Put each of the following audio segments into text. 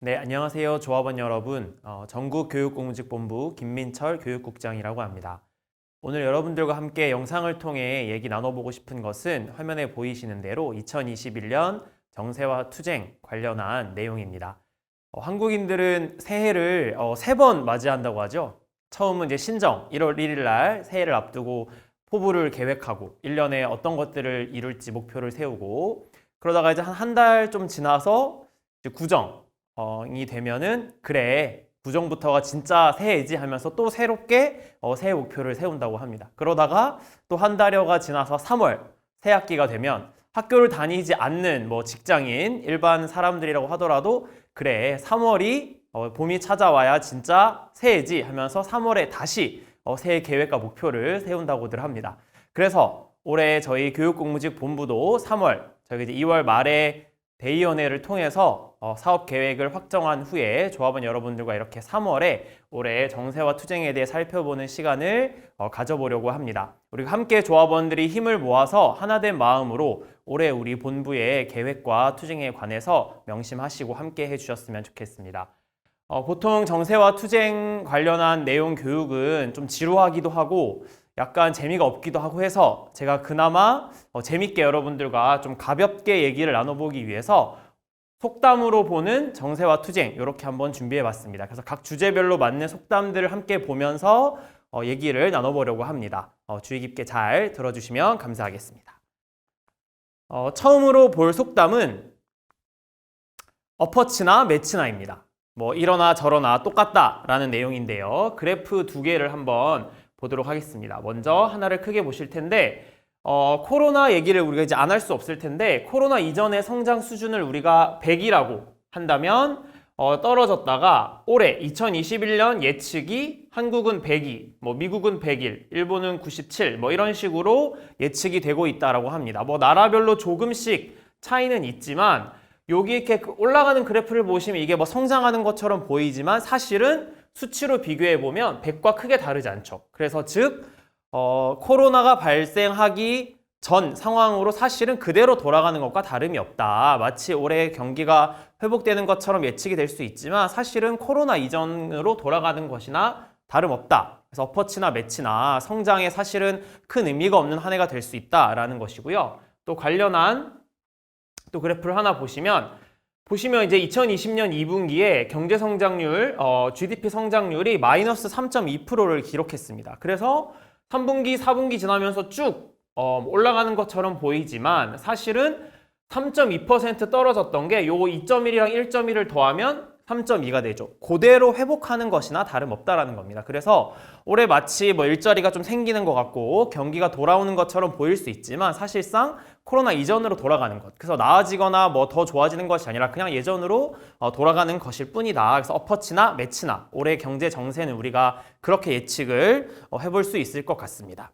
네, 안녕하세요. 조합원 여러분. 전국교육공직본부 김민철 교육국장이라고 합니다. 오늘 여러분들과 함께 영상을 통해 얘기 나눠보고 싶은 것은 화면에 보이시는 대로 2021년 정세와 투쟁 관련한 내용입니다. 한국인들은 새해를 3번 맞이한다고 하죠. 처음은 이제 신정, 1월 1일 날 새해를 앞두고 포부를 계획하고 1년에 어떤 것들을 이룰지 목표를 세우고 그러다가 이제 한 달 좀 지나서 이제 구정이 되면은 그래 구정부터가 진짜 새해지 하면서 또 새롭게 새해 목표를 세운다고 합니다. 그러다가 또 한 달여가 지나서 3월 새 학기가 되면 학교를 다니지 않는 뭐 직장인 일반 사람들이라고 하더라도 그래 3월이 봄이 찾아와야 진짜 새해지 하면서 3월에 다시 새해 계획과 목표를 세운다고들 합니다. 그래서 올해 저희 교육공무직 본부도 3월 저희 이제 2월 말에 대의원회를 통해서 사업 계획을 확정한 후에 조합원 여러분들과 이렇게 3월에 올해 정세와 투쟁에 대해 살펴보는 시간을 가져보려고 합니다. 우리가 함께 조합원들이 힘을 모아서 하나된 마음으로 올해 우리 본부의 계획과 투쟁에 관해서 명심하시고 함께 해주셨으면 좋겠습니다. 보통 정세와 투쟁 관련한 내용 교육은 좀 지루하기도 하고 약간 재미가 없기도 하고 해서 제가 그나마 재밌게 여러분들과 좀 가볍게 얘기를 나눠보기 위해서 속담으로 보는 정세와 투쟁 이렇게 한번 준비해 봤습니다. 그래서 각 주제별로 맞는 속담들을 함께 보면서 얘기를 나눠보려고 합니다. 주의 깊게 잘 들어주시면 감사하겠습니다. 처음으로 볼 속담은 어퍼치나 매치나입니다. 뭐 이러나 저러나 똑같다 라는 내용인데요. 그래프 두 개를 한번 보도록 하겠습니다. 먼저 하나를 크게 보실 텐데 코로나 얘기를 우리가 이제 안 할 수 없을 텐데 코로나 이전의 성장 수준을 우리가 100이라고 한다면 떨어졌다가 올해 2021년 예측이 한국은 102, 뭐 미국은 101, 일본은 97, 뭐 이런 식으로 예측이 되고 있다라고 합니다. 뭐 나라별로 조금씩 차이는 있지만 여기 이렇게 올라가는 그래프를 보시면 이게 뭐 성장하는 것처럼 보이지만 사실은 수치로 비교해 보면 100과 크게 다르지 않죠. 그래서 즉 코로나가 발생하기 전 상황으로 사실은 그대로 돌아가는 것과 다름이 없다. 마치 올해 경기가 회복되는 것처럼 예측이 될 수 있지만 사실은 코로나 이전으로 돌아가는 것이나 다름없다. 그래서 어퍼치나 매치나 성장에 사실은 큰 의미가 없는 한 해가 될 수 있다라는 것이고요. 또 관련한 또 그래프를 하나 보시면 이제 2020년 2분기에 경제 성장률, GDP 성장률이 마이너스 3.2%를 기록했습니다. 그래서 3분기, 4분기 지나면서 쭉 올라가는 것처럼 보이지만 사실은 3.2% 떨어졌던 게 요거 2.1이랑 1.1을 더하면 3.2가 되죠. 그대로 회복하는 것이나 다름없다라는 겁니다. 그래서 올해 마치 뭐 일자리가 좀 생기는 것 같고 경기가 돌아오는 것처럼 보일 수 있지만 사실상 코로나 이전으로 돌아가는 것. 그래서 나아지거나 뭐 더 좋아지는 것이 아니라 그냥 예전으로 돌아가는 것일 뿐이다. 그래서 어퍼치나 매치나 올해 경제 정세는 우리가 그렇게 예측을 해볼 수 있을 것 같습니다.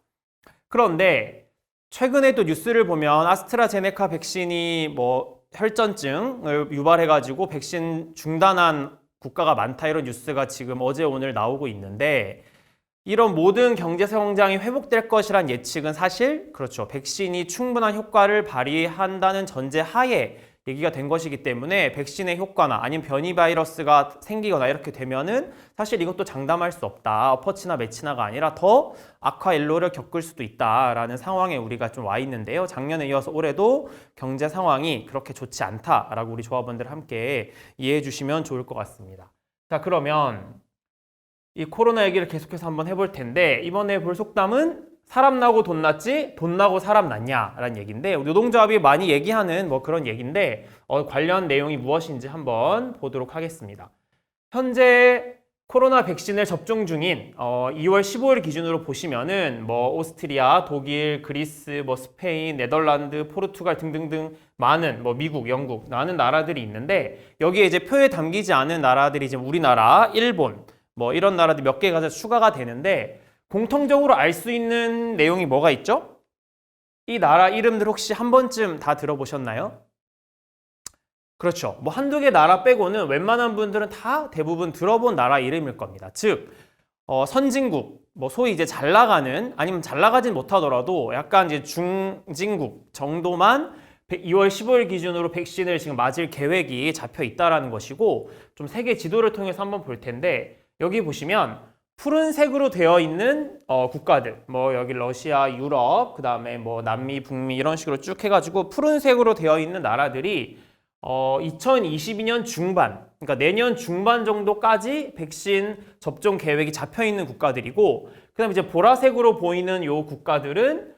그런데 최근에 또 뉴스를 보면 아스트라제네카 백신이 뭐 혈전증을 유발해가지고 백신 중단한 국가가 많다 이런 뉴스가 지금 어제 오늘 나오고 있는데 이런 모든 경제 성장이 회복될 것이란 예측은 사실 그렇죠. 백신이 충분한 효과를 발휘한다는 전제 하에 얘기가 된 것이기 때문에 백신의 효과나 아니면 변이 바이러스가 생기거나 이렇게 되면은 사실 이것도 장담할 수 없다. 어퍼치나 매치나가 아니라 더 악화 일로를 겪을 수도 있다라는 상황에 우리가 좀 와 있는데요. 작년에 이어서 올해도 경제 상황이 그렇게 좋지 않다라고 우리 조합원들 함께 이해해 주시면 좋을 것 같습니다. 자, 그러면 이 코로나 얘기를 계속해서 한번 해볼 텐데 이번에 볼 속담은 사람 나고 돈 났지 돈 나고 사람 났냐라는 얘기인데 노동조합이 많이 얘기하는 뭐 그런 얘기인데 관련 내용이 무엇인지 한번 보도록 하겠습니다. 현재 코로나 백신을 접종 중인 2월 15일 기준으로 보시면은 뭐 오스트리아, 독일, 그리스, 뭐 스페인, 네덜란드, 포르투갈 등등등 많은 뭐 미국, 영국 많은 나라들이 있는데 여기에 이제 표에 담기지 않은 나라들이 이제 우리나라, 일본 뭐 이런 나라들 몇 개가 추가가 되는데 공통적으로 알 수 있는 내용이 뭐가 있죠? 이 나라 이름들 혹시 한 번쯤 다 들어보셨나요? 그렇죠. 뭐 한두 개 나라 빼고는 웬만한 분들은 다 대부분 들어본 나라 이름일 겁니다. 즉, 선진국, 뭐 소위 이제 잘 나가는, 아니면 잘 나가진 못하더라도 약간 이제 중진국 정도만 2월 15일 기준으로 백신을 지금 맞을 계획이 잡혀 있다라는 것이고, 좀 세계 지도를 통해서 한번 볼 텐데, 여기 보시면 푸른색으로 되어 있는 국가들, 뭐 여기 러시아, 유럽, 그 다음에 뭐 남미, 북미 이런 식으로 쭉 해가지고 푸른색으로 되어 있는 나라들이 2022년 중반, 그러니까 내년 중반 정도까지 백신 접종 계획이 잡혀 있는 국가들이고, 그다음에 이제 보라색으로 보이는 요 국가들은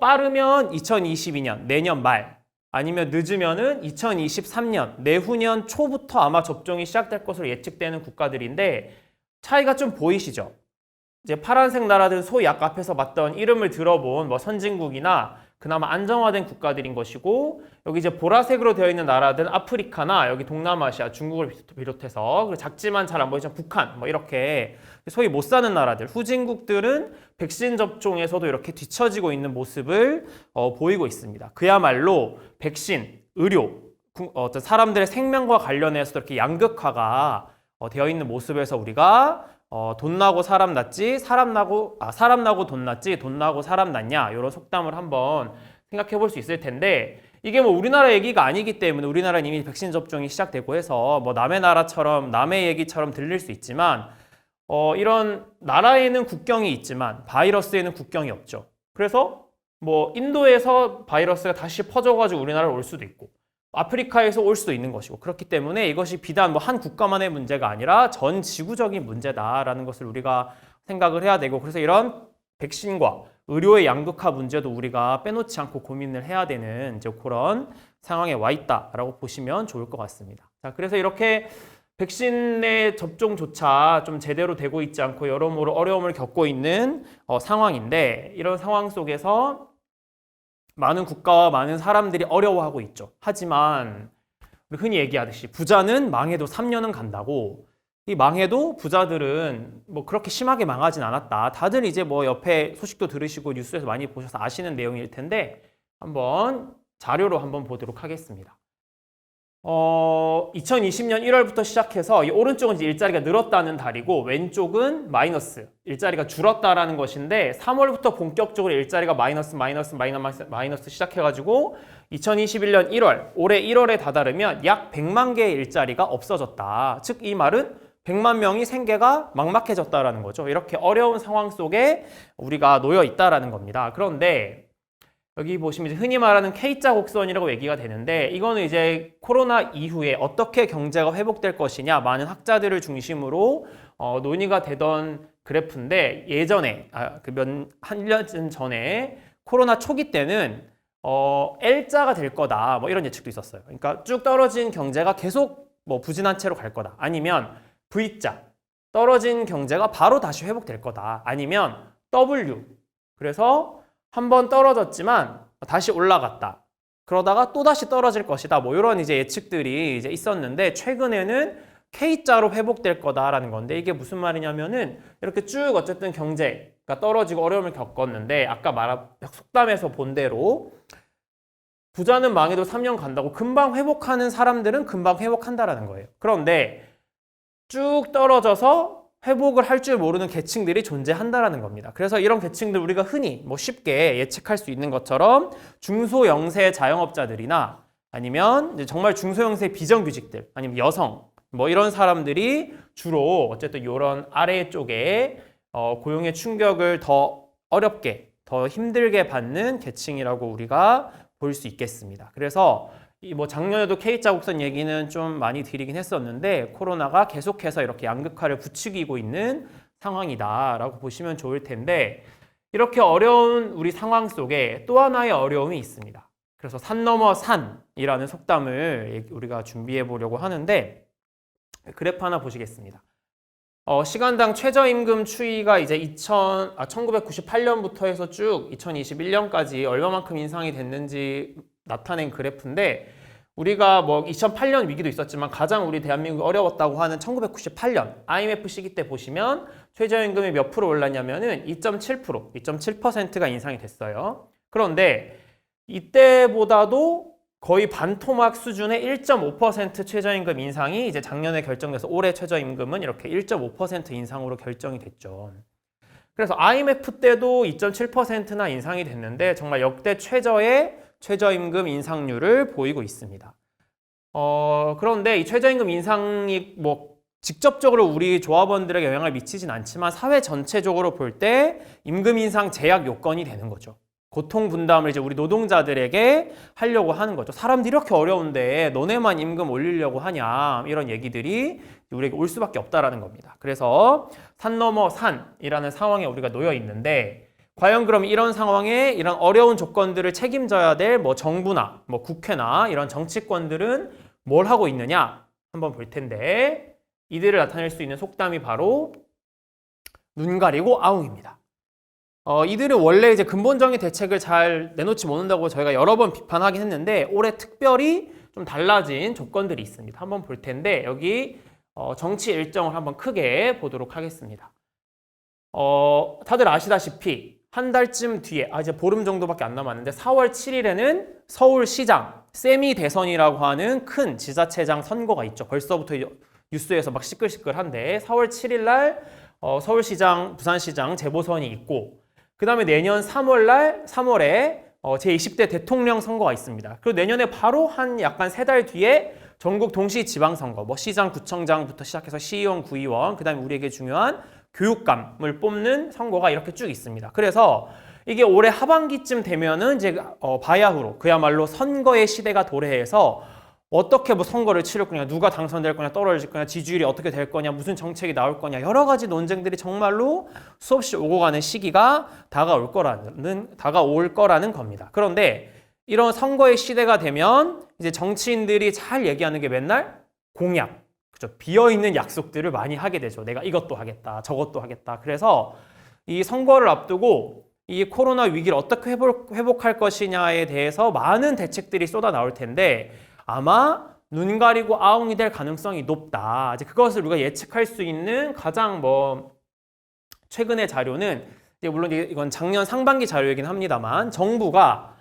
빠르면 2022년 내년 말, 아니면 늦으면은 2023년 내후년 초부터 아마 접종이 시작될 것으로 예측되는 국가들인데, 차이가 좀 보이시죠? 이제 파란색 나라들은 소위 아까 앞에서 봤던 이름을 들어본 뭐 선진국이나 그나마 안정화된 국가들인 것이고, 여기 이제 보라색으로 되어 있는 나라들은 아프리카나 여기 동남아시아, 중국을 비롯해서, 그리고 작지만 잘 안 보이지만 북한, 뭐 이렇게 소위 못 사는 나라들, 후진국들은 백신 접종에서도 이렇게 뒤처지고 있는 모습을 보이고 있습니다. 그야말로 백신, 의료, 어떤 사람들의 생명과 관련해서 이렇게 양극화가 되어 있는 모습에서 우리가 돈 나고 사람 났지, 사람 나고 돈 났지, 돈 나고 사람 났냐, 이런 속담을 한번 생각해 볼 수 있을 텐데, 이게 뭐 우리나라 얘기가 아니기 때문에, 우리나라는 이미 백신 접종이 시작되고 해서 뭐 남의 나라처럼 남의 얘기처럼 들릴 수 있지만, 이런 나라에는 국경이 있지만 바이러스에는 국경이 없죠. 그래서 뭐 인도에서 바이러스가 다시 퍼져가지고 우리나라로 올 수도 있고, 아프리카에서 올 수도 있는 것이고, 그렇기 때문에 이것이 비단 뭐 한 국가만의 문제가 아니라 전 지구적인 문제다라는 것을 우리가 생각을 해야 되고, 그래서 이런 백신과 의료의 양극화 문제도 우리가 빼놓지 않고 고민을 해야 되는 이제 그런 상황에 와 있다라고 보시면 좋을 것 같습니다. 자, 그래서 이렇게 백신의 접종조차 좀 제대로 되고 있지 않고 여러모로 어려움을 겪고 있는 상황인데, 이런 상황 속에서 많은 국가와 많은 사람들이 어려워하고 있죠. 하지만 우리 흔히 얘기하듯이 부자는 망해도 3년은 간다고, 이 망해도 부자들은 뭐 그렇게 심하게 망하진 않았다. 다들 이제 뭐 옆에 소식도 들으시고 뉴스에서 많이 보셔서 아시는 내용일 텐데, 한번 자료로 한번 보도록 하겠습니다. 2020년 1월부터 시작해서 이 오른쪽은 이제 일자리가 늘었다는 달이고, 왼쪽은 마이너스, 일자리가 줄었다라는 것인데, 3월부터 본격적으로 일자리가 마이너스 시작해가지고 2021년 1월, 올해 1월에 다다르면 약 100만 개의 일자리가 없어졌다. 즉 이 말은 100만 명이 생계가 막막해졌다라는 거죠. 이렇게 어려운 상황 속에 우리가 놓여 있다라는 겁니다. 그런데 여기 보시면 이제 흔히 말하는 K자 곡선이라고 얘기가 되는데, 이거는 이제 코로나 이후에 어떻게 경제가 회복될 것이냐, 많은 학자들을 중심으로 논의가 되던 그래프인데, 예전에 한 1년 전에 코로나 초기 때는 L자가 될 거다, 뭐 이런 예측도 있었어요. 그러니까 쭉 떨어진 경제가 계속 뭐 부진한 채로 갈 거다, 아니면 V자, 떨어진 경제가 바로 다시 회복될 거다, 아니면 W, 그래서 한번 떨어졌지만 다시 올라갔다, 그러다가 또 다시 떨어질 것이다, 뭐 이런 이제 예측들이 이제 있었는데, 최근에는 K자로 회복될 거다라는 건데, 이게 무슨 말이냐면은 이렇게 쭉 어쨌든 경제가 떨어지고 어려움을 겪었는데, 아까 말한 속담에서 본 대로 부자는 망해도 3년 간다고, 금방 회복하는 사람들은 금방 회복한다라는 거예요. 그런데 쭉 떨어져서 회복을 할 줄 모르는 계층들이 존재한다라는 겁니다. 그래서 이런 계층들 우리가 흔히 뭐 쉽게 예측할 수 있는 것처럼 중소영세 자영업자들이나, 아니면 이제 정말 중소영세 비정규직들, 아니면 여성, 뭐 이런 사람들이 주로 어쨌든 이런 아래 쪽에 고용의 충격을 더 어렵게, 더 힘들게 받는 계층이라고 우리가 볼 수 있겠습니다. 그래서 이 뭐 작년에도 K자 곡선 얘기는 좀 많이 드리긴 했었는데, 코로나가 계속해서 이렇게 양극화를 부추기고 있는 상황이다라고 보시면 좋을 텐데, 이렇게 어려운 우리 상황 속에 또 하나의 어려움이 있습니다. 그래서 산 넘어 산이라는 속담을 우리가 준비해 보려고 하는데, 그래프 하나 보시겠습니다. 시간당 최저임금 추이가 이제 1998년부터 해서 쭉 2021년까지 얼마만큼 인상이 됐는지 나타낸 그래프인데, 우리가 뭐 2008년 위기도 있었지만 가장 우리 대한민국이 어려웠다고 하는 1998년 IMF 시기 때 보시면 최저임금이 몇 프로 올랐냐면은 2.7%, 2.7%가 인상이 됐어요. 그런데 이때보다도 거의 반토막 수준의 1.5% 최저임금 인상이 이제 작년에 결정돼서 올해 최저임금은 이렇게 1.5% 인상으로 결정이 됐죠. 그래서 IMF 때도 2.7%나 인상이 됐는데, 정말 역대 최저의 최저임금 인상률을 보이고 있습니다. 그런데 이 최저임금 인상이 뭐 직접적으로 우리 조합원들에게 영향을 미치진 않지만 사회 전체적으로 볼 때 임금 인상 제약 요건이 되는 거죠. 고통 분담을 이제 우리 노동자들에게 하려고 하는 거죠. 사람들이 이렇게 어려운데 너네만 임금 올리려고 하냐, 이런 얘기들이 우리에게 올 수밖에 없다라는 겁니다. 그래서 산 넘어 산이라는 상황에 우리가 놓여 있는데, 과연 그럼 이런 상황에 이런 어려운 조건들을 책임져야 될 뭐 정부나 뭐 국회나 이런 정치권들은 뭘 하고 있느냐 한번 볼 텐데, 이들을 나타낼 수 있는 속담이 바로 눈 가리고 아웅입니다. 이들은 원래 이제 근본적인 대책을 잘 내놓지 못한다고 저희가 여러 번 비판하긴 했는데, 올해 특별히 좀 달라진 조건들이 있습니다. 한번 볼 텐데, 여기 정치 일정을 한번 크게 보도록 하겠습니다. 다들 아시다시피 한 달쯤 뒤에, 이제 보름 정도밖에 안 남았는데 4월 7일에는 서울시장 세미 대선이라고 하는 큰 지자체장 선거가 있죠. 벌써부터 뉴스에서 막 시끌시끌한데, 4월 7일 날 서울시장, 부산시장 재보선이 있고, 그 다음에 내년 3월에 제20대 대통령 선거가 있습니다. 그리고 내년에 바로 한 약간 3달 뒤에 전국 동시 지방선거, 뭐 시장, 구청장부터 시작해서 시의원, 구의원, 그 다음에 우리에게 중요한 교육감을 뽑는 선거가 이렇게 쭉 있습니다. 그래서 이게 올해 하반기쯤 되면은 이제 바야흐로 그야말로 선거의 시대가 도래해서 어떻게 뭐 선거를 치를 거냐, 누가 당선될 거냐, 떨어질 거냐, 지지율이 어떻게 될 거냐, 무슨 정책이 나올 거냐, 여러 가지 논쟁들이 정말로 수없이 오고 가는 시기가 다가올 거라는 겁니다. 그런데 이런 선거의 시대가 되면 이제 정치인들이 잘 얘기하는 게 맨날 공약, 그죠? 비어있는 약속들을 많이 하게 되죠. 내가 이것도 하겠다, 저것도 하겠다. 그래서 이 선거를 앞두고 이 코로나 위기를 어떻게 회복할 것이냐에 대해서 많은 대책들이 쏟아 나올 텐데, 아마 눈 가리고 아웅이 될 가능성이 높다. 이제 그것을 우리가 예측할 수 있는 가장 최근의 자료는, 이제 물론 이건 작년 상반기 자료이긴 합니다만, 정부가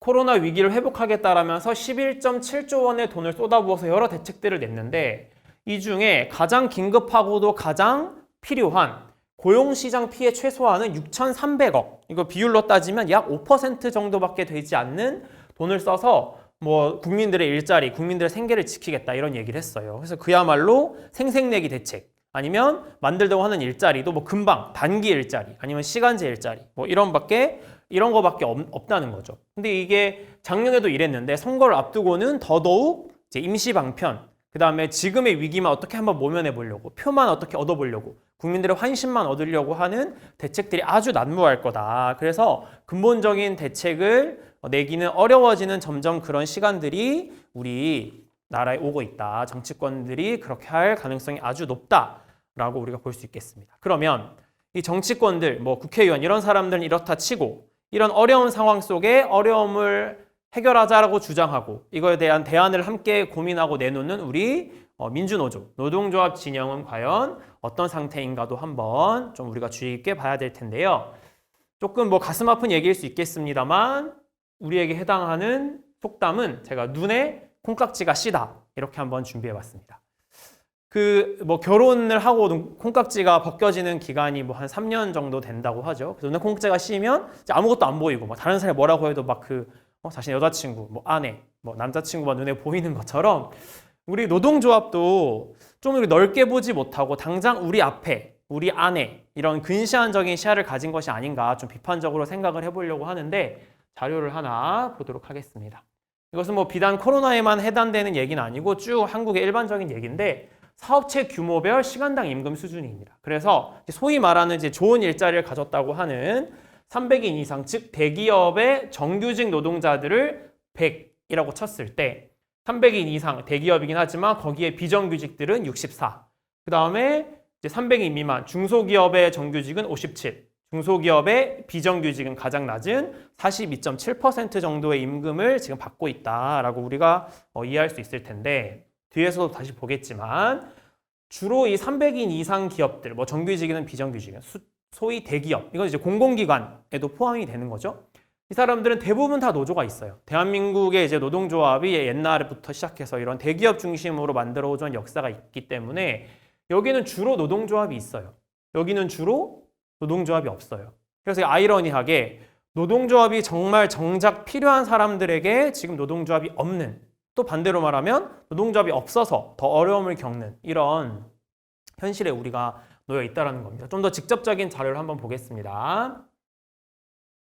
코로나 위기를 회복하겠다라면서 11.7조 원의 돈을 쏟아부어서 여러 대책들을 냈는데, 이 중에 가장 긴급하고도 가장 필요한 고용시장 피해 최소화는 6,300억, 이거 비율로 따지면 약 5% 정도밖에 되지 않는 돈을 써서 뭐 국민들의 일자리, 국민들의 생계를 지키겠다, 이런 얘기를 했어요. 그래서 그야말로 생색내기 대책, 아니면 만들려고 하는 일자리도 뭐 금방 단기 일자리, 아니면 시간제 일자리, 뭐 이런 거밖에 없다는 거죠. 근데 이게 작년에도 이랬는데, 선거를 앞두고는 더더욱 이제 임시 방편, 그 다음에 지금의 위기만 어떻게 한번 모면해 보려고, 표만 어떻게 얻어보려고, 국민들의 환심만 얻으려고 하는 대책들이 아주 난무할 거다. 그래서 근본적인 대책을 내기는 어려워지는 점점 그런 시간들이 우리 나라에 오고 있다. 정치권들이 그렇게 할 가능성이 아주 높다라고 우리가 볼 수 있겠습니다. 그러면 이 정치권들, 뭐 국회의원 이런 사람들은 이렇다 치고, 이런 어려운 상황 속에 어려움을 해결하자라고 주장하고 이거에 대한 대안을 함께 고민하고 내놓는 우리 민주노조, 노동조합 진영은 과연 어떤 상태인가도 한번 좀 우리가 주의 깊게 봐야 될 텐데요. 조금 뭐 가슴 아픈 얘기일 수 있겠습니다만, 우리에게 해당하는 속담은 제가 눈에 콩깍지가 씨다, 이렇게 한번 준비해 봤습니다. 뭐 결혼을 하고 콩깍지가 벗겨지는 기간이 뭐 한 3년 정도 된다고 하죠. 그래서 눈에 콩깍지가 씌면 아무것도 안 보이고, 막 다른 사람이 뭐라고 해도 막 자신의 여자친구, 뭐 아내, 뭐 남자친구가 눈에 보이는 것처럼, 우리 노동조합도 좀 넓게 보지 못하고 당장 우리 앞에, 우리 안에 이런 근시안적인 시야를 가진 것이 아닌가 좀 비판적으로 생각을 해보려고 하는데, 자료를 하나 보도록 하겠습니다. 이것은 뭐 비단 코로나에만 해당되는 얘기는 아니고 쭉 한국의 일반적인 얘기인데, 사업체 규모별 시간당 임금 수준입니다. 그래서 소위 말하는 이제 좋은 일자리를 가졌다고 하는 300인 이상, 즉 대기업의 정규직 노동자들을 100이라고 쳤을 때, 300인 이상 대기업이긴 하지만 거기에 비정규직들은 64. 그 다음에 이제 300인 미만 중소기업의 정규직은 57. 중소기업의 비정규직은 가장 낮은 42.7% 정도의 임금을 지금 받고 있다라고 우리가 이해할 수 있을 텐데, 뒤에서도 다시 보겠지만 주로 이 300인 이상 기업들, 뭐 정규직이든 비정규직이든 소위 대기업, 이건 이제 공공기관에도 포함이 되는 거죠. 이 사람들은 대부분 다 노조가 있어요. 대한민국의 이제 노동조합이 옛날부터 시작해서 이런 대기업 중심으로 만들어오던 역사가 있기 때문에 여기는 주로 노동조합이 있어요. 여기는 주로 노동조합이 없어요. 그래서 아이러니하게 노동조합이 정말 정작 필요한 사람들에게 지금 노동조합이 없는, 또 반대로 말하면 노동조합이 없어서 더 어려움을 겪는 이런 현실에 우리가 놓여 있다는 겁니다. 좀 더 직접적인 자료를 한번 보겠습니다.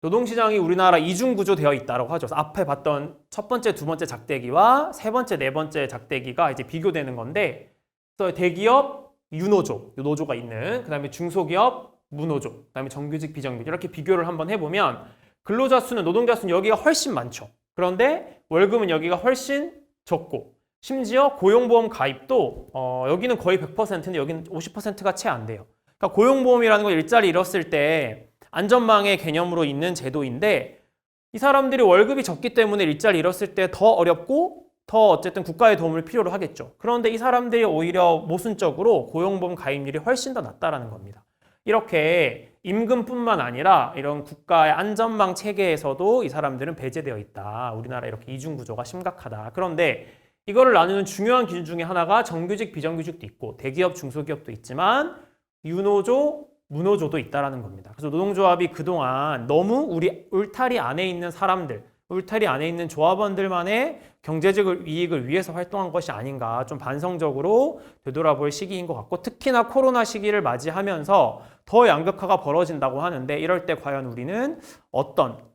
노동시장이 우리나라 이중구조 되어 있다고 하죠. 앞에 봤던 첫 번째, 두 번째 작대기와 세 번째, 네 번째 작대기가 이제 비교되는 건데, 그래서 대기업 유노조, 노조가 있는, 그 다음에 중소기업 무노조, 그 다음에 정규직, 비정규직 이렇게 비교를 한번 해보면 근로자 수는, 노동자 수는 여기가 훨씬 많죠. 그런데 월급은 여기가 훨씬 적고, 심지어 고용보험 가입도 여기는 거의 100%인데 여기는 50%가 채 안 돼요. 그러니까 고용보험이라는 건 일자리 잃었을 때 안전망의 개념으로 있는 제도인데, 이 사람들이 월급이 적기 때문에 일자리 잃었을 때 더 어렵고 더 어쨌든 국가의 도움을 필요로 하겠죠. 그런데 이 사람들이 오히려 모순적으로 고용보험 가입률이 훨씬 더 낮다라는 겁니다. 이렇게 임금뿐만 아니라 이런 국가의 안전망 체계에서도 이 사람들은 배제되어 있다. 우리나라 이렇게 이중구조가 심각하다. 그런데 이거를 나누는 중요한 기준 중에 하나가 정규직, 비정규직도 있고 대기업, 중소기업도 있지만 유노조, 무노조도 있다라는 겁니다. 그래서 노동조합이 그동안 너무 우리 울타리 안에 있는 사람들, 울타리 안에 있는 조합원들만의 경제적 이익을 위해서 활동한 것이 아닌가, 좀 반성적으로 되돌아볼 시기인 것 같고, 특히나 코로나 시기를 맞이하면서 더 양극화가 벌어진다고 하는데, 이럴 때 과연 우리는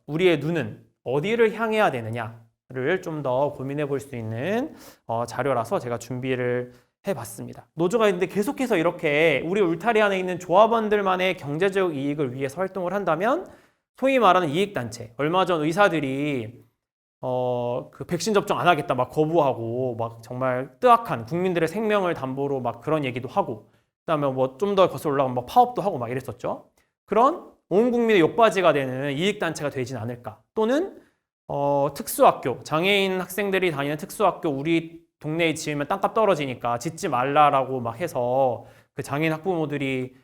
우리의 눈은 어디를 향해야 되느냐를 좀 더 고민해 볼 수 있는 자료라서 제가 준비를 해봤습니다. 노조가 있는데 계속해서 이렇게 우리 울타리 안에 있는 조합원들만의 경제적 이익을 위해서 활동을 한다면, 소위 말하는 이익단체, 얼마 전 의사들이 그 백신 접종 안 하겠다 막 거부하고 막 정말 뜨악한 국민들의 생명을 담보로 막 그런 얘기도 하고, 그다음에 뭐 좀 더 거슬러 올라가면 막 파업도 하고 막 이랬었죠. 그런 온 국민의 욕바지가 되는 이익단체가 되진 않을까. 또는 특수학교, 장애인 학생들이 다니는 특수학교 우리 동네에 지으면 땅값 떨어지니까 짓지 말라라고 막 해서 그 장애인 학부모들이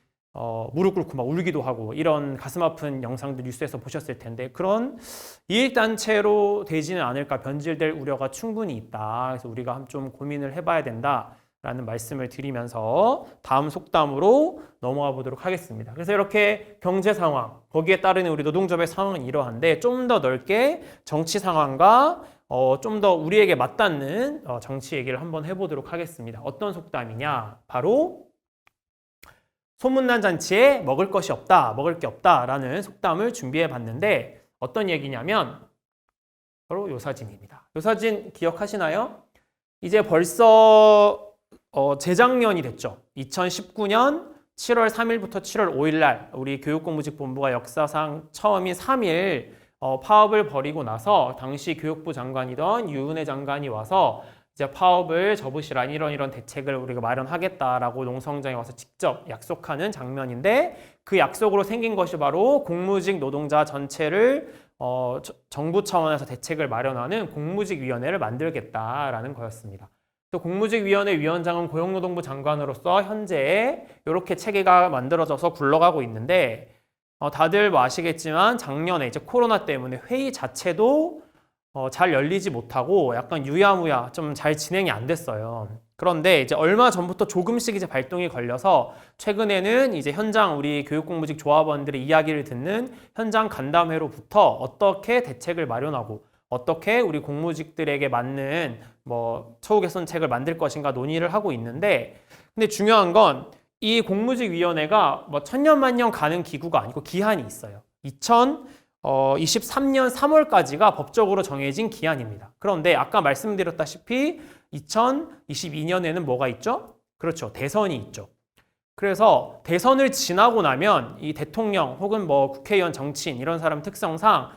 무릎 꿇고 막 울기도 하고, 이런 가슴 아픈 영상들 뉴스에서 보셨을 텐데, 그런 이익단체로 되지는 않을까, 변질될 우려가 충분히 있다. 그래서 우리가 좀 고민을 해봐야 된다라는 말씀을 드리면서 다음 속담으로 넘어가 보도록 하겠습니다. 그래서 이렇게 경제 상황, 거기에 따르는 우리 노동조합의 상황은 이러한데, 좀 더 넓게 정치 상황과 좀 더 우리에게 맞닿는 정치 얘기를 한번 해보도록 하겠습니다. 어떤 속담이냐? 바로 소문난 잔치에 먹을 것이 없다, 먹을 게 없다라는 속담을 준비해 봤는데, 어떤 얘기냐면 바로 요사진입니다. 요사진 기억하시나요? 이제 벌써 재작년이 됐죠. 2019년 7월 3일부터 7월 5일 날 우리 교육공무직본부가 역사상 처음인 3일 파업을 벌이고 나서, 당시 교육부 장관이던 유은혜 장관이 와서 이제 파업을 접으시라, 이런 대책을 우리가 마련하겠다라고 농성장에 와서 직접 약속하는 장면인데, 그 약속으로 생긴 것이 바로 공무직 노동자 전체를 정부 차원에서 대책을 마련하는 공무직위원회를 만들겠다라는 거였습니다. 또 공무직위원회 위원장은 고용노동부 장관으로서 현재 이렇게 체계가 만들어져서 굴러가고 있는데, 다들 뭐 아시겠지만 작년에 이제 코로나 때문에 회의 자체도 잘 열리지 못하고 약간 유야무야 좀 잘 진행이 안 됐어요. 그런데 이제 얼마 전부터 조금씩 이제 발동이 걸려서, 최근에는 이제 현장 우리 교육공무직 조합원들의 이야기를 듣는 현장 간담회로부터 어떻게 대책을 마련하고 어떻게 우리 공무직들에게 맞는 뭐 처우 개선책을 만들 것인가 논의를 하고 있는데, 근데 중요한 건 이 공무직위원회가 뭐 천년만년 가는 기구가 아니고 기한이 있어요. 2023년 3월까지가 법적으로 정해진 기한입니다. 그런데 아까 말씀드렸다시피 2022년에는 뭐가 있죠? 그렇죠. 대선이 있죠. 그래서 대선을 지나고 나면 이 대통령 혹은 뭐 국회의원, 정치인 이런 사람 특성상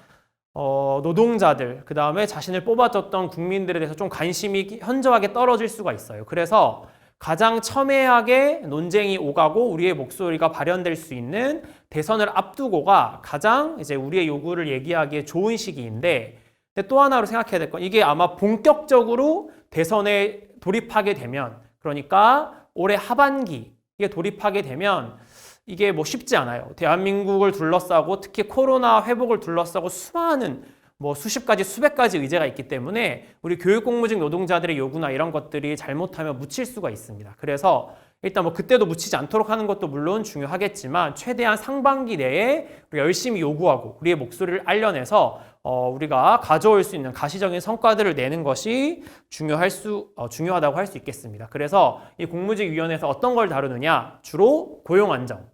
노동자들, 그 다음에 자신을 뽑아줬던 국민들에 대해서 좀 관심이 현저하게 떨어질 수가 있어요. 그래서 가장 첨예하게 논쟁이 오가고 우리의 목소리가 발현될 수 있는 대선을 앞두고가 가장 이제 우리의 요구를 얘기하기에 좋은 시기인데, 근데 또 하나로 생각해야 될 건, 이게 아마 본격적으로 대선에 돌입하게 되면, 그러니까 올해 하반기에 돌입하게 되면 이게 뭐 쉽지 않아요. 대한민국을 둘러싸고 특히 코로나 회복을 둘러싸고 수많은 뭐 수십 가지, 수백 가지 의제가 있기 때문에 우리 교육공무직 노동자들의 요구나 이런 것들이 잘못하면 묻힐 수가 있습니다. 그래서 일단 뭐 그때도 묻히지 않도록 하는 것도 물론 중요하겠지만 최대한 상반기 내에 우리가 열심히 요구하고 우리의 목소리를 알려내서 우리가 가져올 수 있는 가시적인 성과들을 내는 것이 중요하다고 할 수 있겠습니다. 그래서 이 공무직위원회에서 어떤 걸 다루느냐? 주로 고용 안정,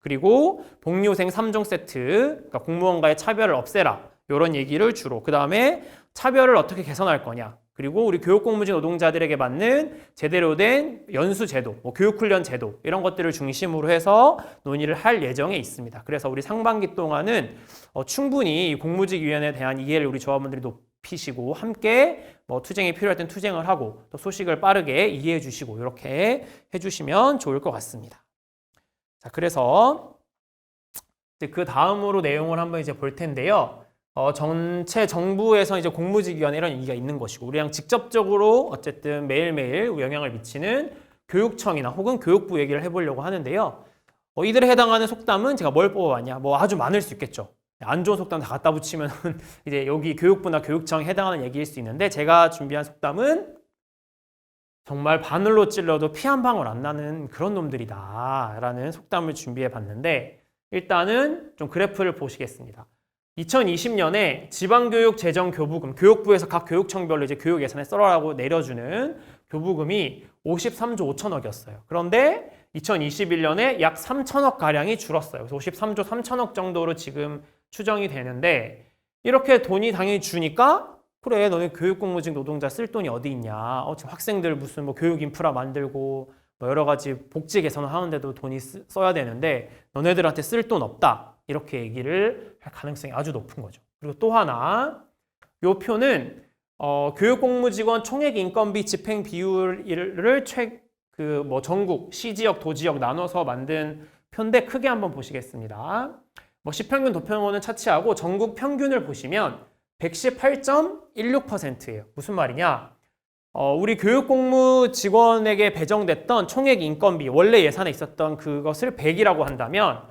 그리고 복리후생 3종 세트, 그러니까 공무원과의 차별을 없애라, 이런 얘기를 주로. 그 다음에 차별을 어떻게 개선할 거냐, 그리고 우리 교육공무직 노동자들에게 맞는 제대로 된 연수제도, 뭐 교육훈련 제도, 이런 것들을 중심으로 해서 논의를 할 예정에 있습니다. 그래서 우리 상반기 동안은 충분히 공무직위원회에 대한 이해를 우리 조합원들이 높이시고 함께 뭐 투쟁이 필요할 땐 투쟁을 하고 또 소식을 빠르게 이해해 주시고 이렇게 해주시면 좋을 것 같습니다. 자, 그래서 이제 그 다음으로 내용을 한번 이제 볼 텐데요. 전체 정부에서 이제 공무직위원회 이런 얘기가 있는 것이고 우리랑 직접적으로 어쨌든 매일매일 영향을 미치는 교육청이나 혹은 교육부 얘기를 해보려고 하는데요. 이들에 해당하는 속담은 제가 뭘 뽑아봤냐? 뭐 아주 많을 수 있겠죠. 안 좋은 속담 다 갖다 붙이면 이제 여기 교육부나 교육청에 해당하는 얘기일 수 있는데 제가 준비한 속담은 정말 바늘로 찔러도 피 한 방울 안 나는 그런 놈들이다 라는 속담을 준비해 봤는데 일단은 좀 그래프를 보시겠습니다. 2020년에 지방교육재정교부금, 교육부에서 각 교육청별로 이제 교육 예산에 써라라고 내려주는 교부금이 53조 5천억이었어요. 그런데 2021년에 약 3천억 가량이 줄었어요. 그래서 53조 3천억 정도로 지금 추정이 되는데 이렇게 돈이 당연히 주니까 그래, 너네 교육공무직 노동자 쓸 돈이 어디 있냐? 지금 학생들 무슨 뭐 교육 인프라 만들고 뭐 여러 가지 복지 개선을 하는데도 돈이 써야 되는데 너네들한테 쓸 돈 없다. 이렇게 얘기를 할 가능성이 아주 높은 거죠. 그리고 또 하나, 이 표는 교육공무직원 총액 인건비 집행 비율을 전국, 시지역, 도지역 나눠서 만든 표인데 크게 한번 보시겠습니다. 뭐 시평균, 도평원은 차치하고 전국 평균을 보시면 118.16%예요. 무슨 말이냐? 우리 교육공무 직원에게 배정됐던 총액 인건비, 원래 예산에 있었던 그것을 100이라고 한다면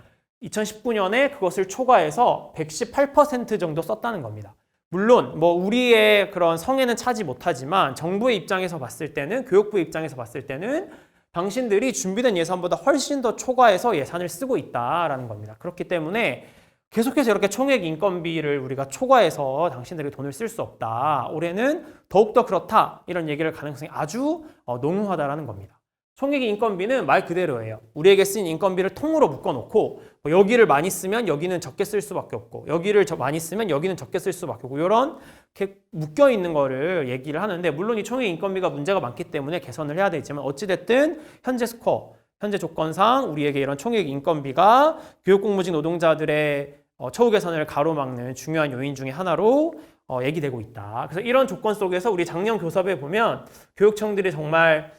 2019년에 그것을 초과해서 118% 정도 썼다는 겁니다. 물론 뭐 우리의 그런 성에는 차지 못하지만 정부의 입장에서 봤을 때는, 교육부 입장에서 봤을 때는 당신들이 준비된 예산보다 훨씬 더 초과해서 예산을 쓰고 있다라는 겁니다. 그렇기 때문에 계속해서 이렇게 총액 인건비를 우리가 초과해서 당신들에게 돈을 쓸 수 없다. 올해는 더욱더 그렇다. 이런 얘기를 가능성이 아주 농후하다라는 겁니다. 총액 인건비는 말 그대로예요. 우리에게 쓴 인건비를 통으로 묶어놓고 여기를 많이 쓰면 여기는 적게 쓸 수밖에 없고 여기를 많이 쓰면 여기는 적게 쓸 수밖에 없고 이런 이렇게 묶여있는 거를 얘기를 하는데 물론 이 총액 인건비가 문제가 많기 때문에 개선을 해야 되지만 어찌됐든 현재 스코어, 현재 조건상 우리에게 이런 총액 인건비가 교육공무직 노동자들의 처우 개선을 가로막는 중요한 요인 중에 하나로 얘기되고 있다. 그래서 이런 조건 속에서 우리 작년 교섭에 보면 교육청들이 정말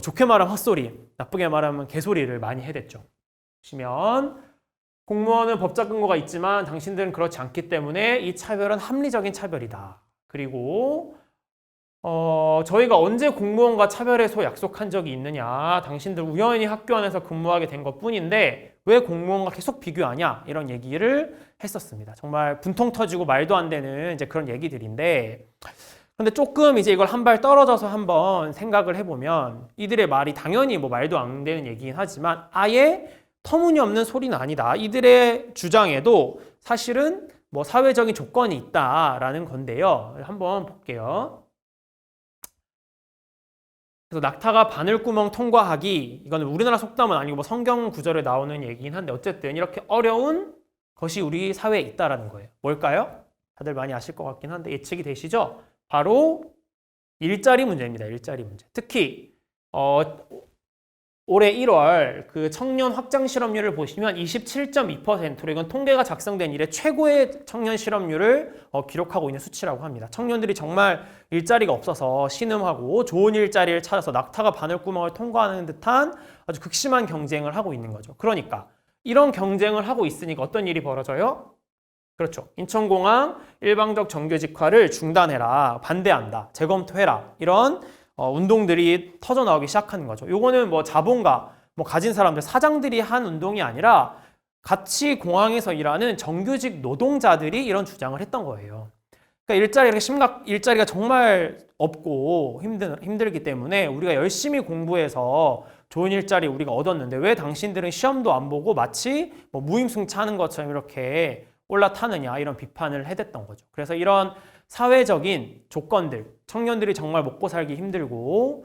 좋게 말하면 헛소리, 나쁘게 말하면 개소리를 많이 해댔죠. 보시면 공무원은 법적 근거가 있지만 당신들은 그렇지 않기 때문에 이 차별은 합리적인 차별이다. 그리고 저희가 언제 공무원과 차별해서 약속한 적이 있느냐. 당신들 우연히 학교 안에서 근무하게 된 것뿐인데 왜 공무원과 계속 비교하냐. 이런 얘기를 했었습니다. 정말 분통 터지고 말도 안 되는 이제 그런 얘기들인데 근데 조금 이제 이걸 한 발 떨어져서 한번 생각을 해보면 이들의 말이 당연히 뭐 말도 안 되는 얘기긴 하지만 아예 터무니없는 소리는 아니다. 이들의 주장에도 사실은 뭐 사회적인 조건이 있다라는 건데요. 한번 볼게요. 그래서 낙타가 바늘구멍 통과하기, 이거는 우리나라 속담은 아니고 뭐 성경 구절에 나오는 얘기긴 한데 어쨌든 이렇게 어려운 것이 우리 사회에 있다라는 거예요. 뭘까요? 다들 많이 아실 것 같긴 한데 예측이 되시죠? 바로 일자리 문제입니다. 일자리 문제. 특히 올해 1월 그 청년 확장 실업률을 보시면 27.2%로 이건 통계가 작성된 이래 최고의 청년 실업률을 기록하고 있는 수치라고 합니다. 청년들이 정말 일자리가 없어서 신음하고 좋은 일자리를 찾아서 낙타가 바늘구멍을 통과하는 듯한 아주 극심한 경쟁을 하고 있는 거죠. 그러니까 이런 경쟁을 하고 있으니까 어떤 일이 벌어져요? 그렇죠. 인천공항 일방적 정규직화를 중단해라, 반대한다, 재검토해라 이런 운동들이 터져 나오기 시작하는 거죠. 요거는 뭐 자본가, 뭐 가진 사람들, 사장들이 한 운동이 아니라 같이 공항에서 일하는 정규직 노동자들이 이런 주장을 했던 거예요. 그러니까 일자리가 정말 없고 힘들기 때문에 우리가 열심히 공부해서 좋은 일자리 우리가 얻었는데 왜 당신들은 시험도 안 보고 마치 뭐 무임승차하는 것처럼 이렇게 올라타느냐 이런 비판을 해댔던 거죠. 그래서 이런 사회적인 조건들, 청년들이 정말 먹고 살기 힘들고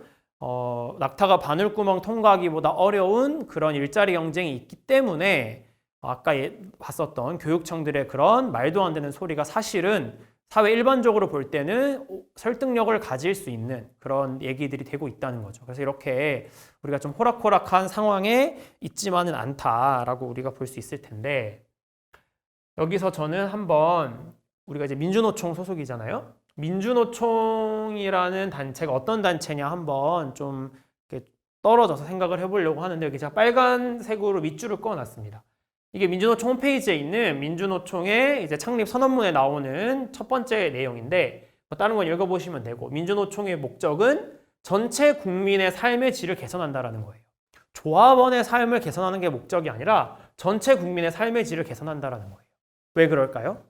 낙타가 바늘구멍 통과하기보다 어려운 그런 일자리 경쟁이 있기 때문에 아까 봤었던 교육청들의 그런 말도 안 되는 소리가 사실은 사회 일반적으로 볼 때는 설득력을 가질 수 있는 그런 얘기들이 되고 있다는 거죠. 그래서 이렇게 우리가 좀 호락호락한 상황에 있지만은 않다라고 우리가 볼 수 있을 텐데, 여기서 저는 한번 우리가 이제 민주노총 소속이잖아요. 민주노총이라는 단체가 어떤 단체냐 한번 좀 이렇게 떨어져서 생각을 해보려고 하는데, 여기 제가 빨간색으로 밑줄을 그어놨습니다. 이게 민주노총 홈페이지에 있는 민주노총의 이제 창립 선언문에 나오는 첫 번째 내용인데, 뭐 다른 건 읽어보시면 되고, 민주노총의 목적은 전체 국민의 삶의 질을 개선한다라는 거예요. 조합원의 삶을 개선하는 게 목적이 아니라 전체 국민의 삶의 질을 개선한다라는 거예요. 왜 그럴까요?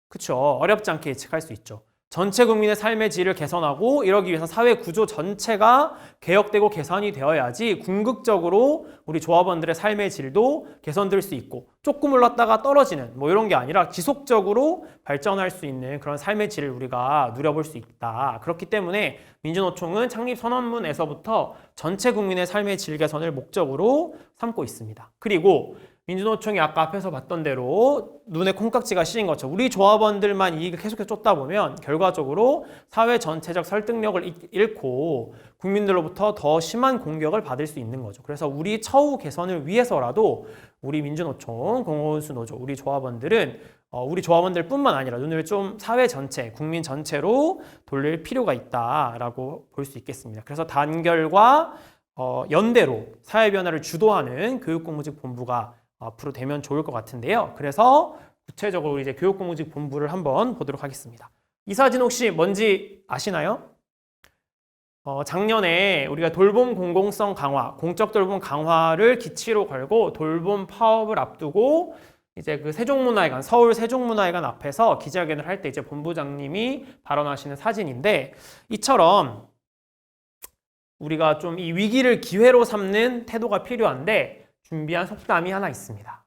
그렇죠. 어렵지 않게 예측할 수 있죠. 전체 국민의 삶의 질을 개선하고 이러기 위해서 사회 구조 전체가 개혁되고 개선이 되어야지 궁극적으로 우리 조합원들의 삶의 질도 개선될 수 있고, 조금 올랐다가 떨어지는 뭐 이런 게 아니라 지속적으로 발전할 수 있는 그런 삶의 질을 우리가 누려볼 수 있다. 그렇기 때문에 민주노총은 창립 선언문에서부터 전체 국민의 삶의 질 개선을 목적으로 삼고 있습니다. 그리고 민주노총이 아까 앞에서 봤던 대로 눈에 콩깍지가 씌인 것처럼 우리 조합원들만 이익을 계속해서 쫓다 보면 결과적으로 사회 전체적 설득력을 잃고 국민들로부터 더 심한 공격을 받을 수 있는 거죠. 그래서 우리 처우 개선을 위해서라도 우리 민주노총, 공허운수노조, 우리 조합원들은 우리 조합원들 뿐만 아니라 눈을 좀 사회 전체, 국민 전체로 돌릴 필요가 있다라고 볼 수 있겠습니다. 그래서 단결과 연대로 사회 변화를 주도하는 교육공무직본부가 앞으로 되면 좋을 것 같은데요. 그래서 구체적으로 이제 교육공무직본부를 한번 보도록 하겠습니다. 이 사진 혹시 뭔지 아시나요? 작년에 우리가 돌봄 공공성 강화, 공적 돌봄 강화를 기치로 걸고 돌봄 파업을 앞두고 이제 그 세종문화회관, 서울 세종문화회관 앞에서 기자회견을 할 때 이제 본부장님이 발언하시는 사진인데, 이처럼 우리가 좀 이 위기를 기회로 삼는 태도가 필요한데 준비한 속담이 하나 있습니다.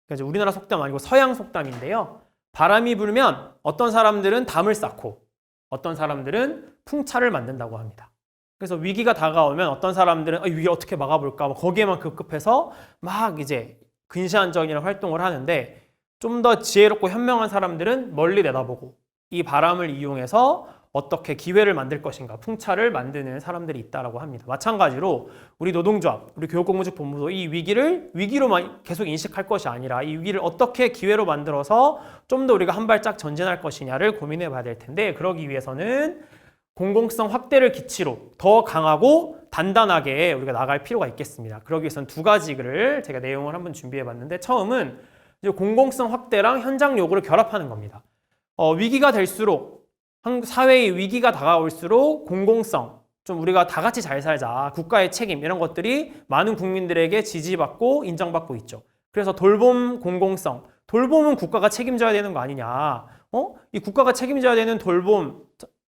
그러니까 우리나라 속담 아니고 서양 속담인데요. 바람이 불면 어떤 사람들은 담을 쌓고 어떤 사람들은 풍차를 만든다고 합니다. 그래서 위기가 다가오면 어떤 사람들은 위기 어떻게 막아볼까 거기에만 급급해서 막 이제 근시안적인 활동을 하는데, 좀 더 지혜롭고 현명한 사람들은 멀리 내다보고 이 바람을 이용해서 어떻게 기회를 만들 것인가, 풍차를 만드는 사람들이 있다고 합니다. 마찬가지로 우리 노동조합, 우리 교육공무직본부도 이 위기를 위기로만 계속 인식할 것이 아니라 이 위기를 어떻게 기회로 만들어서 좀 더 우리가 한 발짝 전진할 것이냐를 고민해 봐야 될 텐데, 그러기 위해서는 공공성 확대를 기치로 더 강하고 단단하게 우리가 나갈 필요가 있겠습니다. 그러기 위해서는 두 가지를 제가 내용을 한번 준비해 봤는데, 처음은 이제 공공성 확대랑 현장 요구를 결합하는 겁니다. 위기가 될수록 사회의 위기가 다가올수록 공공성, 좀 우리가 다 같이 잘 살자, 국가의 책임 이런 것들이 많은 국민들에게 지지받고 인정받고 있죠. 그래서 돌봄 공공성, 돌봄은 국가가 책임져야 되는 거 아니냐, 이 국가가 책임져야 되는 돌봄,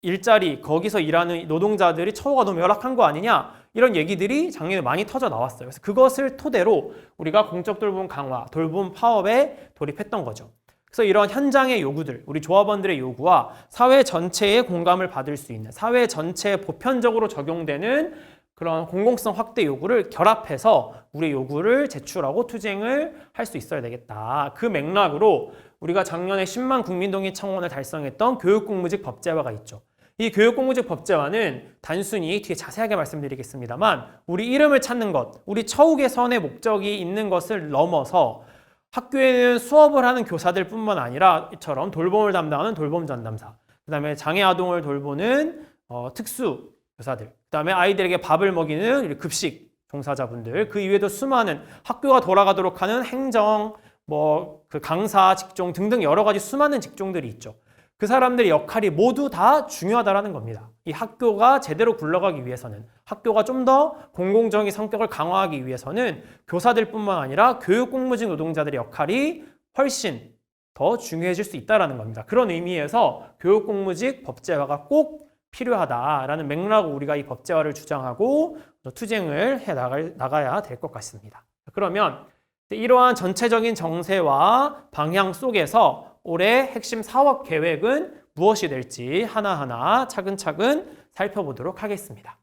일자리, 거기서 일하는 노동자들이 처우가 너무 열악한 거 아니냐, 이런 얘기들이 작년에 많이 터져 나왔어요. 그래서 그것을 토대로 우리가 공적 돌봄 강화, 돌봄 파업에 돌입했던 거죠. 그래서 이런 현장의 요구들, 우리 조합원들의 요구와 사회 전체의 공감을 받을 수 있는, 사회 전체에 보편적으로 적용되는 그런 공공성 확대 요구를 결합해서 우리의 요구를 제출하고 투쟁을 할 수 있어야 되겠다. 그 맥락으로 우리가 작년에 10만 국민동의 청원을 달성했던 교육공무직 법제화가 있죠. 이 교육공무직 법제화는 단순히 뒤에 자세하게 말씀드리겠습니다만, 우리 이름을 찾는 것, 우리 처우 개선의 목적이 있는 것을 넘어서 학교에는 수업을 하는 교사들 뿐만 아니라 이처럼 돌봄을 담당하는 돌봄 전담사, 그 다음에 장애 아동을 돌보는 특수 교사들, 그 다음에 아이들에게 밥을 먹이는 급식 종사자분들, 그 이외에도 수많은 학교가 돌아가도록 하는 행정, 그 강사 직종 등등 여러 가지 수많은 직종들이 있죠. 그 사람들의 역할이 모두 다 중요하다라는 겁니다. 이 학교가 제대로 굴러가기 위해서는, 학교가 좀 더 공공적인 성격을 강화하기 위해서는 교사들뿐만 아니라 교육공무직 노동자들의 역할이 훨씬 더 중요해질 수 있다는 겁니다. 그런 의미에서 교육공무직 법제화가 꼭 필요하다라는 맥락으로 우리가 이 법제화를 주장하고 투쟁을 해 나가야 될 것 같습니다. 그러면 이러한 전체적인 정세와 방향 속에서 올해 핵심 사업 계획은 무엇이 될지 하나하나 차근차근 살펴보도록 하겠습니다.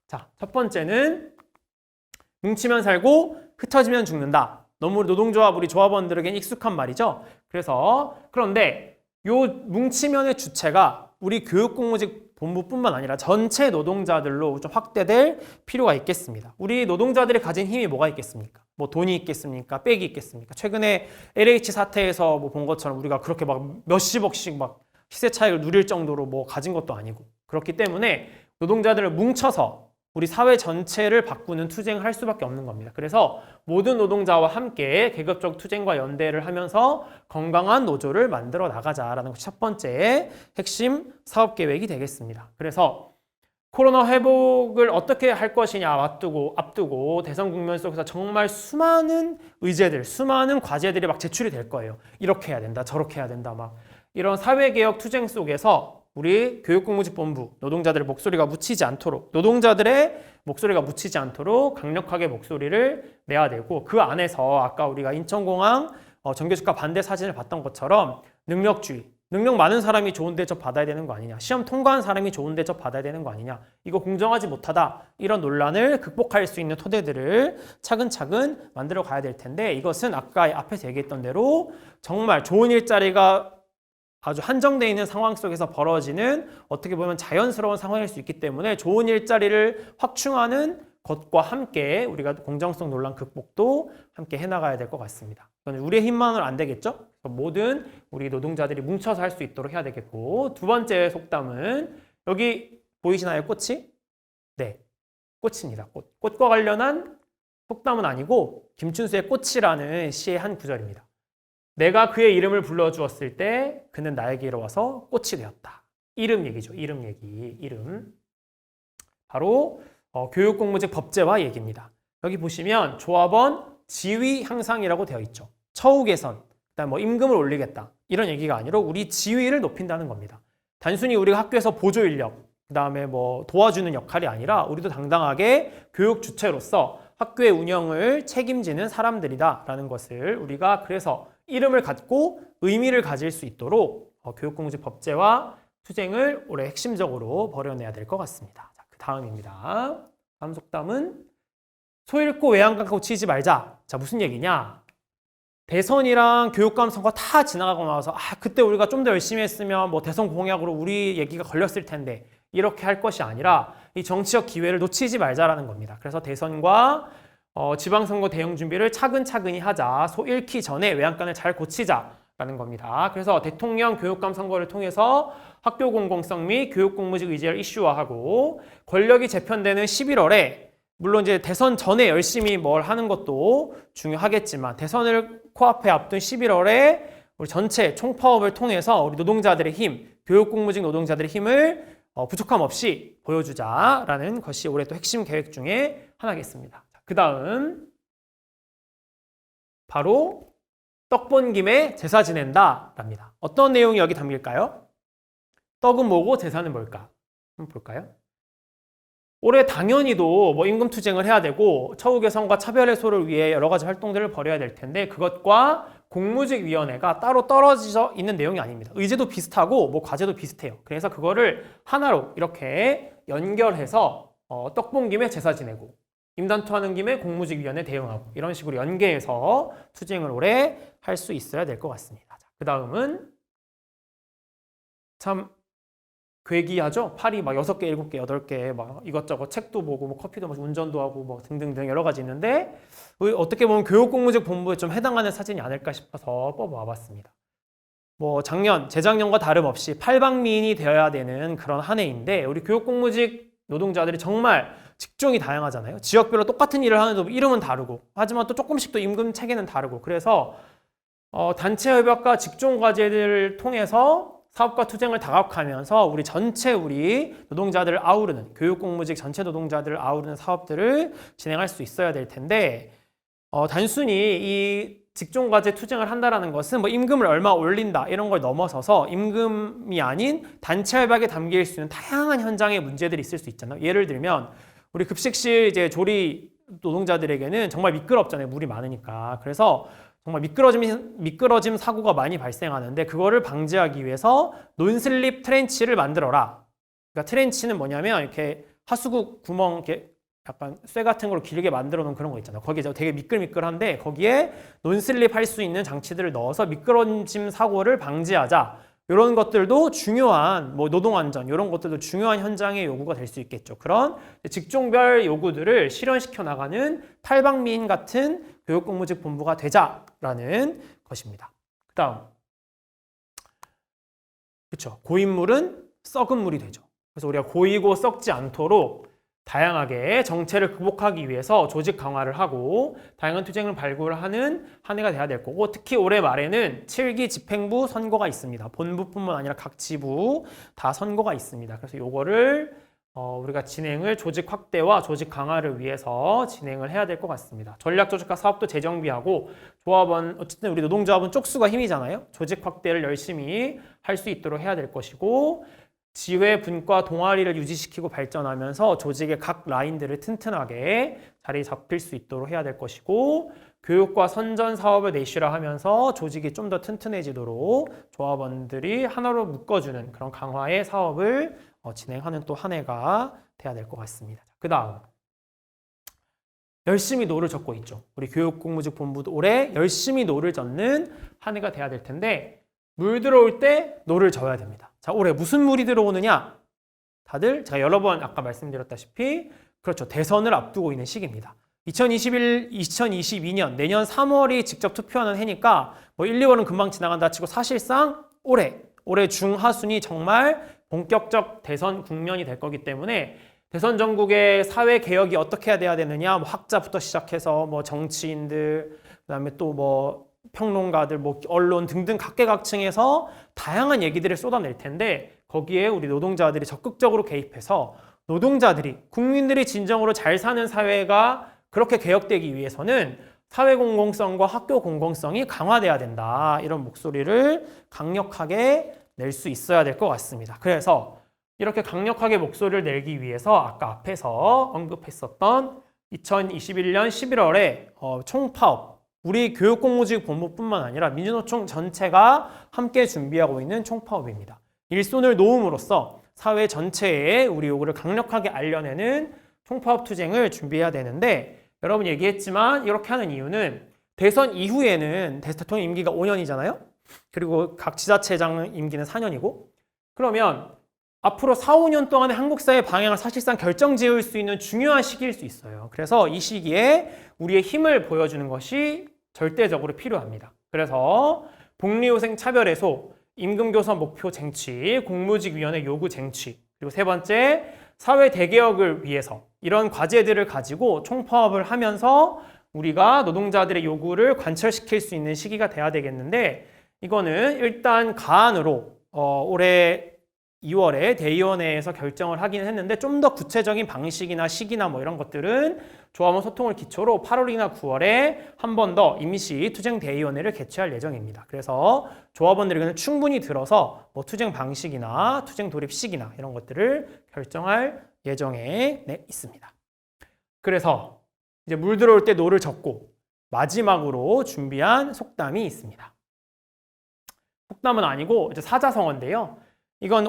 자, 첫 번째는 뭉치면 살고 흩어지면 죽는다. 너무 노동조합 우리 조합원들에겐 익숙한 말이죠. 그런데 요 뭉치면의 주체가 우리 교육공무직 본부뿐만 아니라 전체 노동자들로 좀 확대될 필요가 있겠습니다. 우리 노동자들이 가진 힘이 뭐가 있겠습니까? 뭐 돈이 있겠습니까? 백이 있겠습니까? 최근에 LH 사태에서 뭐 본 것처럼 우리가 그렇게 막 몇십억씩 막 시세 차익을 누릴 정도로 뭐 가진 것도 아니고, 그렇기 때문에 노동자들을 뭉쳐서 우리 사회 전체를 바꾸는 투쟁을 할 수밖에 없는 겁니다. 그래서 모든 노동자와 함께 계급적 투쟁과 연대를 하면서 건강한 노조를 만들어 나가자라는 것이 첫 번째 핵심 사업 계획이 되겠습니다. 그래서 코로나 회복을 어떻게 할 것이냐 앞두고 대선 국면 속에서 정말 수많은 의제들, 수많은 과제들이 막 제출이 될 거예요. 이렇게 해야 된다, 저렇게 해야 된다, 막 이런 사회개혁 투쟁 속에서 우리 교육공무직본부 노동자들의 목소리가 묻히지 않도록, 노동자들의 목소리가 묻히지 않도록 강력하게 목소리를 내야 되고, 그 안에서 아까 우리가 인천공항 정규직화 반대 사진을 봤던 것처럼 능력주의, 능력 많은 사람이 좋은 대접 받아야 되는 거 아니냐, 시험 통과한 사람이 좋은 대접 받아야 되는 거 아니냐, 이거 공정하지 못하다, 이런 논란을 극복할 수 있는 토대들을 차근차근 만들어 가야 될 텐데, 이것은 아까 앞에서 얘기했던 대로 정말 좋은 일자리가 아주 한정되어 있는 상황 속에서 벌어지는 어떻게 보면 자연스러운 상황일 수 있기 때문에 좋은 일자리를 확충하는 것과 함께 우리가 공정성 논란 극복도 함께 해나가야 될 것 같습니다. 우리의 힘만으로 안 되겠죠? 모든 우리 노동자들이 뭉쳐서 할 수 있도록 해야 되겠고, 두 번째 속담은 여기 보이시나요? 꽃이? 네, 꽃입니다. 꽃과 관련한 속담은 아니고 김춘수의 꽃이라는 시의 한 구절입니다. 내가 그의 이름을 불러주었을 때 그는 나에게 이르와서 꽃이 되었다. 이름 얘기죠. 이름 얘기. 이름. 바로 교육공무직 법제화 얘기입니다. 여기 보시면 조합원 지위 향상이라고 되어 있죠. 처우 개선, 그다음 뭐 임금을 올리겠다, 이런 얘기가 아니라 우리 지위를 높인다는 겁니다. 단순히 우리가 학교에서 보조 인력, 그다음에 뭐 도와주는 역할이 아니라 우리도 당당하게 교육 주체로서 학교의 운영을 책임지는 사람들이다라는 것을 우리가 그래서 이름을 갖고 의미를 가질 수 있도록 교육공무직 법제화 투쟁을 올해 핵심적으로 벌여내야 될 것 같습니다. 자, 그 다음입니다. 다음 속담은 소 잃고 외양간 고치지 말자. 자, 무슨 얘기냐? 대선이랑 교육감 선거 다 지나가고 나서 그때 우리가 좀 더 열심히 했으면 뭐 대선 공약으로 우리 얘기가 걸렸을 텐데, 이렇게 할 것이 아니라 이 정치적 기회를 놓치지 말자라는 겁니다. 그래서 대선과 지방선거 대응 준비를 차근차근히 하자. 소 잃기 전에 외양간을 잘 고치자라는 겁니다. 그래서 대통령 교육감 선거를 통해서 학교 공공성 및 교육공무직 의제를 이슈화하고, 권력이 재편되는 11월에 물론 이제 대선 전에 열심히 뭘 하는 것도 중요하겠지만, 대선을 코앞에 앞둔 11월에 우리 전체 총파업을 통해서 우리 노동자들의 힘, 교육공무직 노동자들의 힘을 부족함 없이 보여주자라는 것이 올해 또 핵심 계획 중에 하나겠습니다. 그 다음 바로 떡 본 김에 제사 지낸다 랍니다. 어떤 내용이 여기 담길까요? 떡은 뭐고 제사는 뭘까? 한번 볼까요? 올해 당연히도 뭐 임금 투쟁을 해야 되고 처우 개선과 차별 해소를 위해 여러 가지 활동들을 벌여야 될 텐데, 그것과 공무직위원회가 따로 떨어져 있는 내용이 아닙니다. 의제도 비슷하고 뭐 과제도 비슷해요. 그래서 그거를 하나로 이렇게 연결해서 떡 본 김에 제사 지내고 임단투하는 김에 공무직위원회 대응하고, 이런 식으로 연계해서 투쟁을 올해 할 수 있어야 될 것 같습니다. 그 다음은 참 괴기하죠? 팔이 막 6개, 7개, 8개 막 이것저것 책도 보고 뭐 커피도 마시고 운전도 하고 뭐 등등등 여러 가지 있는데, 어떻게 보면 교육공무직 본부에 좀 해당하는 사진이 아닐까 싶어서 뽑아와봤습니다. 뭐 재작년과 다름없이 팔방미인이 되어야 되는 그런 한 해인데, 우리 교육공무직 노동자들이 정말 직종이 다양하잖아요. 지역별로 똑같은 일을 하는데도 이름은 다르고, 하지만 또 조금씩 또 임금 체계는 다르고, 그래서 단체 협약과 직종 과제를 통해서 사업과 투쟁을 다각하면서 우리 전체 우리 노동자들을 아우르는, 교육공무직 전체 노동자들을 아우르는 사업들을 진행할 수 있어야 될 텐데, 단순히 이 직종과제 투쟁을 한다라는 것은 뭐 임금을 얼마 올린다 이런 걸 넘어서서 임금이 아닌 단체 협약에 담길 수 있는 다양한 현장의 문제들이 있을 수 있잖아요. 예를 들면 우리 급식실 이제 조리 노동자들에게는 정말 미끄럽잖아요. 물이 많으니까. 그래서 정말 미끄러짐 사고가 많이 발생하는데 그거를 방지하기 위해서 논슬립 트렌치를 만들어라. 그러니까 트렌치는 뭐냐면 이렇게 하수구 구멍 이렇게 약간 쇠 같은 걸 길게 만들어 놓은 그런 거 있잖아요. 거기에 되게 미끌미끌한데 거기에 논슬립 할 수 있는 장치들을 넣어서 미끄러짐 사고를 방지하자. 이런 것들도 중요한 뭐 노동안전 이런 것들도 중요한 현장의 요구가 될 수 있겠죠. 그런 직종별 요구들을 실현시켜 나가는 탈방미인 같은 교육공무직 본부가 되자라는 것입니다. 그다음 그렇죠. 고인물은 썩은 물이 되죠. 그래서 우리가 고이고 썩지 않도록 다양하게 정체를 극복하기 위해서 조직 강화를 하고 다양한 투쟁을 발굴하는 한 해가 돼야 될 거고 특히 올해 말에는 7기 집행부 선거가 있습니다. 본부뿐만 아니라 각 지부 다 선거가 있습니다. 그래서 요거를 우리가 진행을 조직 확대와 조직 강화를 위해서 진행을 해야 될 것 같습니다. 전략조직화 사업도 재정비하고 조합원 어쨌든 우리 노동조합은 쪽수가 힘이잖아요. 조직 확대를 열심히 할 수 있도록 해야 될 것이고 지회, 분과, 동아리를 유지시키고 발전하면서 조직의 각 라인들을 튼튼하게 자리 잡힐 수 있도록 해야 될 것이고 교육과 선전 사업을 내실화하면서 조직이 좀 더 튼튼해지도록 조합원들이 하나로 묶어주는 그런 강화의 사업을 진행하는 또 한 해가 돼야 될 것 같습니다. 그 다음 열심히 노를 젓고 있죠. 우리 교육공무직 본부도 올해 열심히 노를 젓는 한 해가 돼야 될 텐데 물 들어올 때 노를 져야 됩니다. 자, 올해 무슨 물이 들어오느냐? 다들 제가 여러 번 아까 말씀드렸다시피 그렇죠. 대선을 앞두고 있는 시기입니다. 2022년 내년 3월이 직접 투표하는 해니까 뭐 1, 2월은 금방 지나간다 치고 사실상 올해 중하순이 정말 본격적 대선 국면이 될 거기 때문에 대선 전국의 사회 개혁이 어떻게 해야 되느냐, 뭐 학자부터 시작해서 뭐 정치인들, 그다음에 또 뭐 평론가들, 뭐 언론 등등 각계각층에서 다양한 얘기들을 쏟아낼 텐데 거기에 우리 노동자들이 적극적으로 개입해서 노동자들이 국민들이 진정으로 잘 사는 사회가 그렇게 개혁되기 위해서는 사회 공공성과 학교 공공성이 강화돼야 된다. 이런 목소리를 강력하게 낼 수 있어야 될 것 같습니다. 그래서 이렇게 강력하게 목소리를 내기 위해서 아까 앞에서 언급했었던 2021년 11월에 총파업 우리 교육공무직 본부뿐만 아니라 민주노총 전체가 함께 준비하고 있는 총파업입니다. 일손을 놓음으로써 사회 전체에 우리 요구를 강력하게 알려내는 총파업 투쟁을 준비해야 되는데 여러분 얘기했지만 이렇게 하는 이유는 대선 이후에는 대통령 임기가 5년이잖아요. 그리고 각 지자체장 임기는 4년이고 그러면 앞으로 4, 5년 동안의 한국 사회 방향을 사실상 결정지을 수 있는 중요한 시기일 수 있어요. 그래서 이 시기에 우리의 힘을 보여주는 것이 절대적으로 필요합니다. 그래서 복리후생 차별 해소, 임금 교섭 목표 쟁취, 공무직위원회 요구 쟁취, 그리고 세 번째 사회 대개혁을 위해서 이런 과제들을 가지고 총파업을 하면서 우리가 노동자들의 요구를 관철시킬 수 있는 시기가 돼야 되겠는데 이거는 일단 가안으로 올해 2월에 대의원회에서 결정을 하긴 했는데 좀 더 구체적인 방식이나 시기나 뭐 이런 것들은 조합원 소통을 기초로 8월이나 9월에 한 번 더 임시 투쟁 대의원회를 개최할 예정입니다. 그래서 조합원들에게는 충분히 들어서 뭐 투쟁 방식이나 투쟁 돌입 시기나 이런 것들을 결정할 예정에 있습니다. 그래서 이제 물 들어올 때 노를 젓고 마지막으로 준비한 속담이 있습니다. 속담은 아니고 이제 사자성어인데요. 이건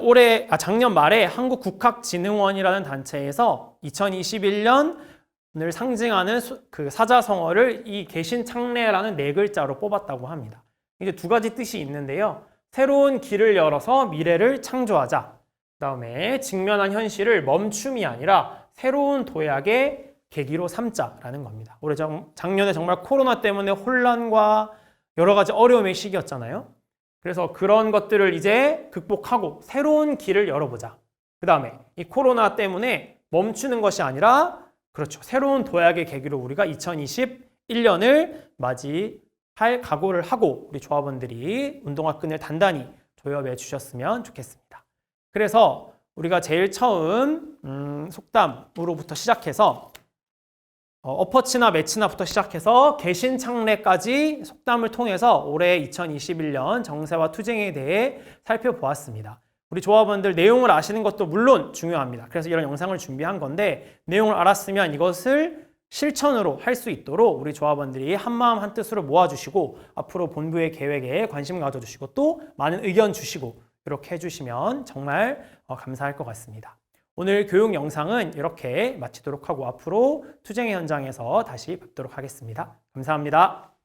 작년 말에 한국국학진흥원이라는 단체에서 2021년을 상징하는 그 사자성어를 이 개신창래라는 4글자로 뽑았다고 합니다. 이제 2가지 뜻이 있는데요. 새로운 길을 열어서 미래를 창조하자. 그다음에 직면한 현실을 멈춤이 아니라 새로운 도약의 계기로 삼자라는 겁니다. 올해 작년에 정말 코로나 때문에 혼란과 여러 가지 어려움의 시기였잖아요. 그래서 그런 것들을 이제 극복하고 새로운 길을 열어보자. 그 다음에 이 코로나 때문에 멈추는 것이 아니라 그렇죠. 새로운 도약의 계기로 우리가 2021년을 맞이할 각오를 하고 우리 조합원들이 운동화 끈을 단단히 조여매 주셨으면 좋겠습니다. 그래서 우리가 제일 처음 속담으로부터 시작해서 어퍼치나 매치나부터 시작해서 개신 창례까지 속담을 통해서 올해 2021년 정세와 투쟁에 대해 살펴보았습니다. 우리 조합원들 내용을 아시는 것도 물론 중요합니다. 그래서 이런 영상을 준비한 건데 내용을 알았으면 이것을 실천으로 할 수 있도록 우리 조합원들이 한마음 한뜻으로 모아주시고 앞으로 본부의 계획에 관심 가져주시고 또 많은 의견 주시고 이렇게 해주시면 정말 감사할 것 같습니다. 오늘 교육 영상은 이렇게 마치도록 하고 앞으로 투쟁의 현장에서 다시 뵙도록 하겠습니다. 감사합니다.